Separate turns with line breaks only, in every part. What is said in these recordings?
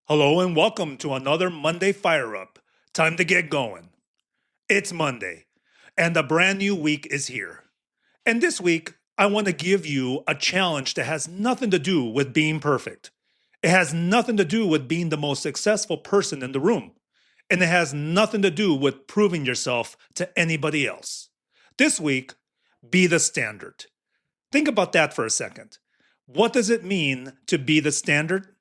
Hello and welcome to another Monday Fire Up. Time to get going. It's Monday, and a brand new week is here. And this week, I want to give you a challenge that has nothing to do with being perfect. It has nothing to do with being the most successful person in the room. And it has nothing to do with proving yourself to anybody else. This week, be the standard. Think about that for a second. What does it mean to be the standard?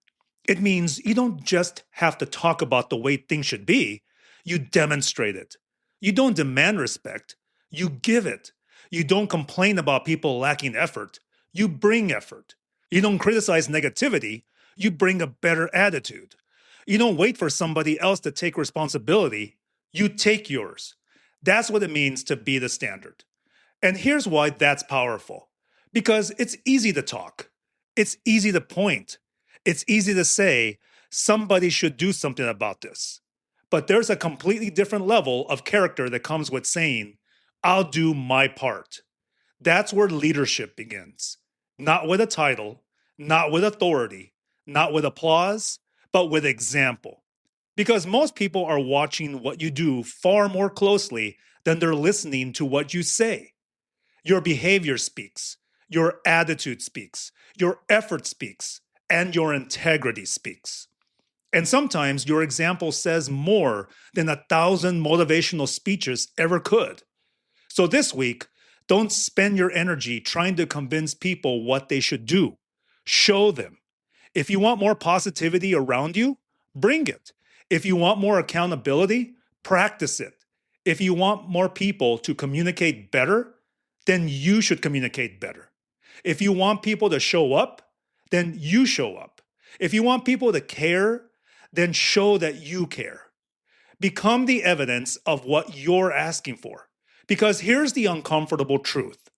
It means you don't just have to talk about the way things should be, you demonstrate it. You don't demand respect, you give it. You don't complain about people lacking effort, you bring effort. You don't criticize negativity, you bring a better attitude. You don't wait for somebody else to take responsibility, you take yours. That's what it means to be the standard. And here's why that's powerful. Because it's easy to talk, it's easy to point, it's easy to say somebody should do something about this. But there's a completely different level of character that comes with saying, I'll do my part. That's where leadership begins. Not with a title, not with authority, not with applause, but with example. Because most people are watching what you do far more closely than they're listening to what you say. Your behavior speaks, your attitude speaks, your effort speaks, and your integrity speaks. And sometimes your example says more than 1,000 motivational speeches ever could. So this week, don't spend your energy trying to convince people what they should do. Show them. If you want more positivity around you, bring it. If you want more accountability, practice it. If you want more people to communicate better, then you should communicate better. If you want people to show up, then you show up. If you want people to care, then show that you care. Become the evidence of what you're asking for. Because here's the uncomfortable truth.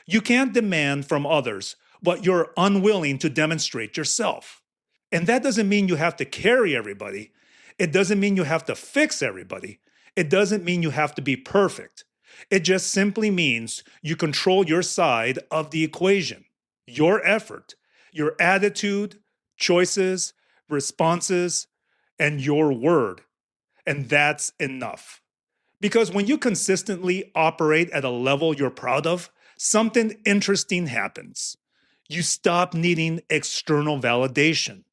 You can't demand from others what you're unwilling to demonstrate yourself. And that doesn't mean you have to carry everybody. It doesn't mean you have to fix everybody. It doesn't mean you have to be perfect. It just simply means you control your side of the equation, your effort, your attitude, choices, responses, and your word. And that's enough. Because when you consistently operate at a level you're proud of, something interesting happens. You stop needing external validation.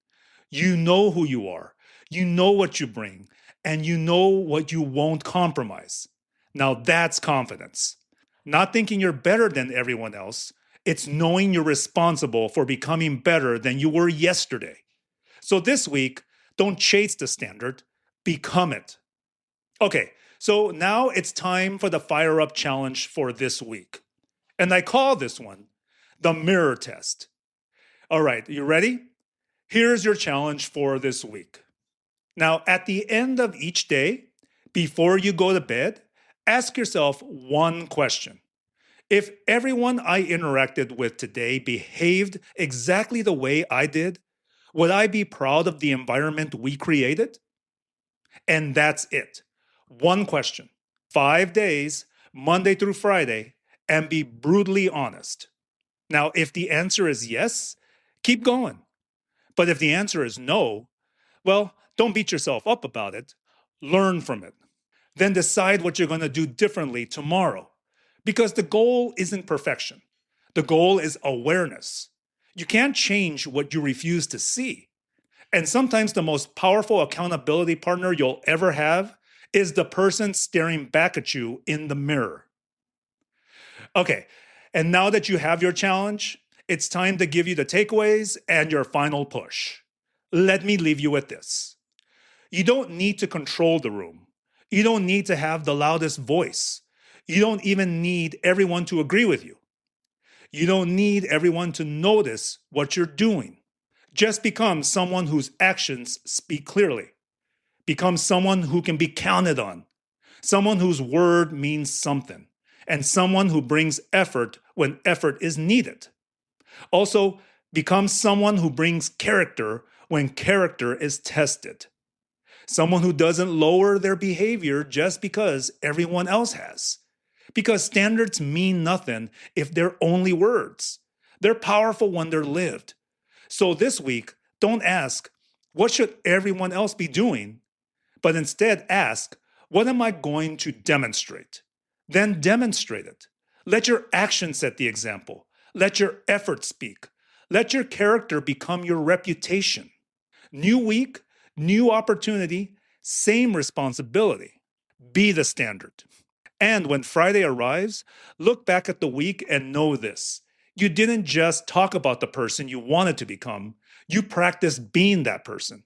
You know who you are, you know what you bring, and you know what you won't compromise. Now that's confidence. Not thinking you're better than everyone else, it's knowing you're responsible for becoming better than you were yesterday. So this week, don't chase the standard, become it. Okay, so now it's time for the Fire Up Challenge for this week. And I call this one the mirror test. All right, you ready? Here's your challenge for this week. Now, at the end of each day, before you go to bed, ask yourself one question. If everyone I interacted with today behaved exactly the way I did, would I be proud of the environment we created? And that's it. One question, 5 days, Monday through Friday, and be brutally honest. Now, if the answer is yes, keep going. But if the answer is no, well, don't beat yourself up about it. Learn from it. Then decide what you're going to do differently tomorrow. Because the goal isn't perfection, the goal is awareness. You can't change what you refuse to see. And sometimes the most powerful accountability partner you'll ever have is the person staring back at you in the mirror. Okay, and now that you have your challenge, it's time to give you the takeaways and your final push. Let me leave you with this. You don't need to control the room. You don't need to have the loudest voice. You don't even need everyone to agree with you. You don't need everyone to notice what you're doing. Just become someone whose actions speak clearly. Become someone who can be counted on. Someone whose word means something. And someone who brings effort when effort is needed. Also, become someone who brings character when character is tested. Someone who doesn't lower their behavior just because everyone else has. Because standards mean nothing if they're only words. They're powerful when they're lived. So this week, don't ask, what should everyone else be doing? But instead ask, what am I going to demonstrate? Then demonstrate it. Let your action set the example. Let your effort speak. Let your character become your reputation. New week, new opportunity, same responsibility. Be the standard. And when Friday arrives, look back at the week and know this. You didn't just talk about the person you wanted to become, you practiced being that person.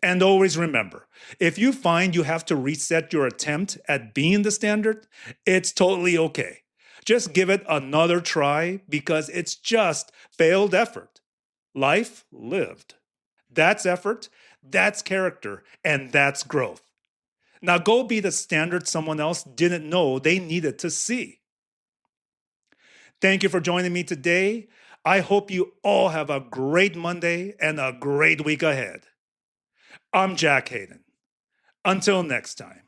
And always remember, if you find you have to reset your attempt at being the standard, it's totally okay. Just give it another try because it's just failed effort. Life lived. That's effort, that's character, and that's growth. Now go be the standard someone else didn't know they needed to see. Thank you for joining me today. I hope you all have a great Monday and a great week ahead. I'm Jack Hayden. Until next time.